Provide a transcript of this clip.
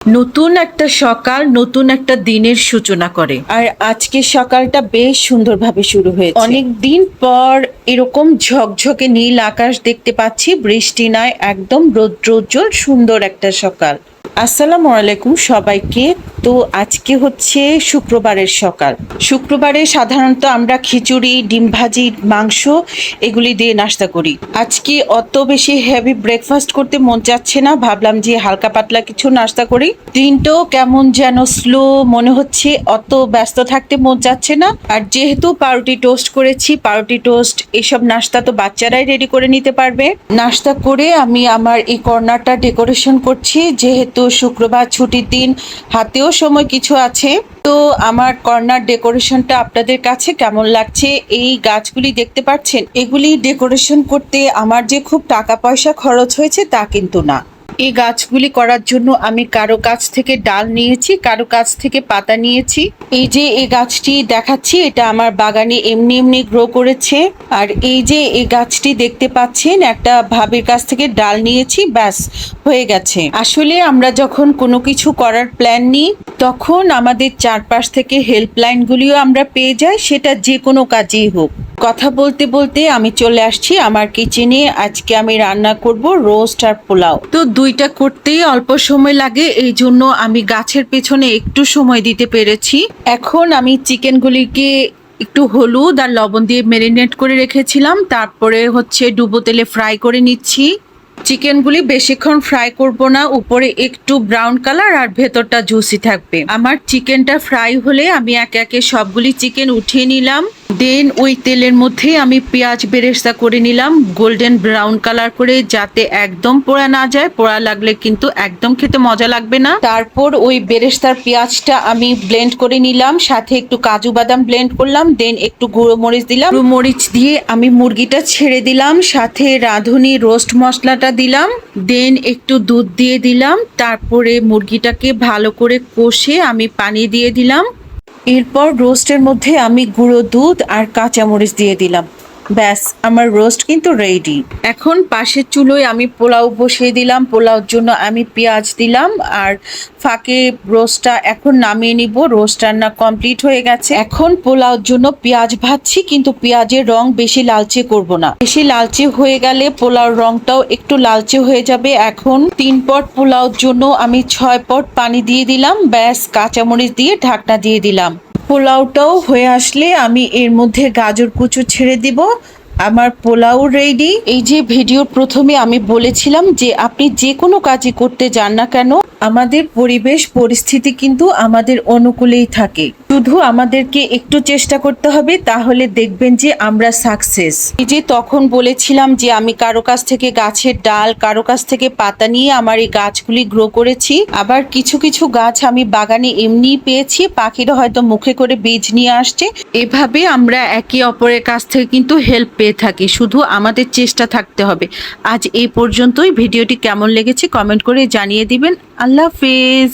নতুন একটা সকাল নতুন একটা দিনের সূচনা করে। আর আজকের সকালটা বেশ সুন্দরভাবে শুরু হয়েছে। অনেক দিন পর এরকম ঝকঝকে নীল আকাশ দেখতে পাচ্ছি, বৃষ্টি নাই, একদম রৌদ্রোজ্জ্বল সুন্দর একটা সকাল। আসসালামু আলাইকুম সবাইকে। তো আজকে হচ্ছে শুক্রবারের সকাল। শুক্রবারে সাধারণত আমরা খিচুড়ি, ডিম ভাজি, মাংস এগুলি দিয়ে নাস্তা করি। আজকে অত বেশি হেভি ব্রেকফাস্ট করতে মন চাচ্ছে না, ভাবলাম যে হালকা পাতলা কিছু নাস্তা করি। দিনটাও কেমন যেন স্লো মনে হচ্ছে, অত ব্যস্ত থাকতে মন চাচ্ছে না। আর যেহেতু পাউরুটি টোস্ট করেছি, পাউরুটি টোস্ট এসব নাস্তা তো বাচ্চারাই রেডি করে নিতে পারবে। নাস্তা করে আমি আমার এই কর্নারটা ডেকোরেশন করছি, যেহেতু শুক্রবার ছুটির দিন, হাতেও সময় কিছু আছে। তো আমার কর্নার ডেকোরেশনটা আপনাদের কাছে কেমন লাগছে? এই গাছগুলি দেখতে পাচ্ছেন, এগুলি ডেকোরেশন করতে আমার যে খুব টাকা পয়সা খরচ হয়েছে তা কিন্তু না। এই গাছগুলি করার জন্য আমি কারো কাছ থেকে ডাল নিয়েছি, কারো কাছ থেকে পাতা নিয়েছি। এই যে এই গাছটি দেখাচ্ছি, এটা আমার বাগানে এমনি এমনি গ্রো করেছে। আর এই যে এই গাছটি দেখতে পাচ্ছেন, একটা ভাবির কাছ থেকে ডাল নিয়েছি, ব্যাস হয়ে গেছে। আসলে আমরা যখন কোনো কিছু করার প্ল্যান নিই, তখন আমাদের চারপাশ থেকে হেল্পলাইনগুলিও আমরা পেয়ে যাই, সেটা যে কোনো কাজেই হোক। কথা বলতে বলতে আমি চলে আসছি আমার কিচেনে। আজকে আমি রান্না করব রোস্ট আর পোলাও। তো দুইটা করতেই অল্প সময় লাগে, এই জন্য আমি গাছের পেছনে একটু সময় দিতে পেরেছি। এখন আমি চিকেনগুলিকে একটু হলুদ আর লবণ দিয়ে ম্যারিনেট করে রেখেছিলাম, তারপরে হচ্ছে ডুবো তেলে ফ্রাই করে নিচ্ছি। চিকেনগুলি বেশিক্ষণ ফ্রাই করব না, উপরে একটু ব্রাউন কালার আর ভেতরটা জুসি থাকবে। আমার চিকেনটা ফ্রাই হলে আমি একে একে সবগুলি চিকেন উঠিয়ে নিলাম। দেন ওই তেলের মধ্যে আমি পেঁয়াজ বেরেস্তা করে নিলাম গোল্ডেন ব্রাউন কালার করে, যাতে একদম পোড়া না যায়। পোড়া লাগলে কিন্তু একদম খেতে মজা লাগবে না। তারপর ওই বেরেস্তার পেঁয়াজটা আমি ব্লেন্ড করে নিলাম, সাথে একটু কাজু বাদাম ব্লেন্ড করলাম, দেন একটু গুঁড়ো মরিচ দিলাম। গুঁড়ো মরিচ দিয়ে আমি মুরগিটা ছেড়ে দিলাম, সাথে রাঁধুনি রোস্ট মশলাটা দিলাম, দেন একটু দুধ দিয়ে দিলাম। তারপরে মুরগিটাকে ভালো করে কষে আমি পানি দিয়ে দিলাম। এরপর রোস্টের মধ্যে আমি গুঁড়ো দুধ আর কাঁচামরিচ দিয়ে দিলাম। ব্যাস, আমার রোস্ট কিন্তু রেডি। এখন পাশের চুলোয় আমি পোলাও বসিয়ে দিলাম। পোলাওর জন্য আমি পেঁয়াজ দিলাম, আর ফাঁকে রোস্টটা এখন নামিয়ে নিব। রোস্ট রান্না কমপ্লিট হয়ে গেছে। এখন পোলাওর জন্য পেঁয়াজ ভাজছি, কিন্তু পেঁয়াজের রং বেশি লালচে করব না। বেশি লালচে হয়ে গেলে পোলাওর রংটাও একটু লালচে হয়ে যাবে। এখন 3 পট পোলাওর জন্য আমি 6 পট পানি দিয়ে দিলাম। ব্যাস, কাঁচামরিচ দিয়ে ঢাকনা দিয়ে দিলাম। পোলাওটাও হয়ে আসলে আমি এর মধ্যে গাজর কুচু ছেড়ে দিব। আমার পোলাও রেডি। এই যে ভিডিওর প্রথমে আমি বলেছিলাম যে আপনি যে কোনো কাজই করতে যান না কেন, আমাদের পরিবেশ পরিস্থিতি কিন্তু আমাদের অনুকূলেই থাকে। শুধু আমাদেরকে একটু চেষ্টা করতে হবে, তাহলে দেখবেন যে আমরা সাকসেস। এই যে তখন বলেছিলাম যে আমি কারো কাছ থেকে গাছের ডাল, কারো কাছ থেকে পাতা নিয়ে আমার এই গাছগুলি গ্রো করেছি। আবার কিছু কিছু গাছ আমি বাগানে এমনিই পেয়েছি, পাখিরা হয়তো মুখে করে বীজ নিয়ে আসছে। এভাবে আমরা একে অপরের কাছ থেকে কিন্তু হেল্প পেয়ে থাকি, শুধু আমাদের চেষ্টা থাকতে হবে। আজ এই পর্যন্তই। ভিডিওটি কেমন লেগেছে কমেন্ট করে জানিয়ে দিবেন। আল্লাহ হাফেজ।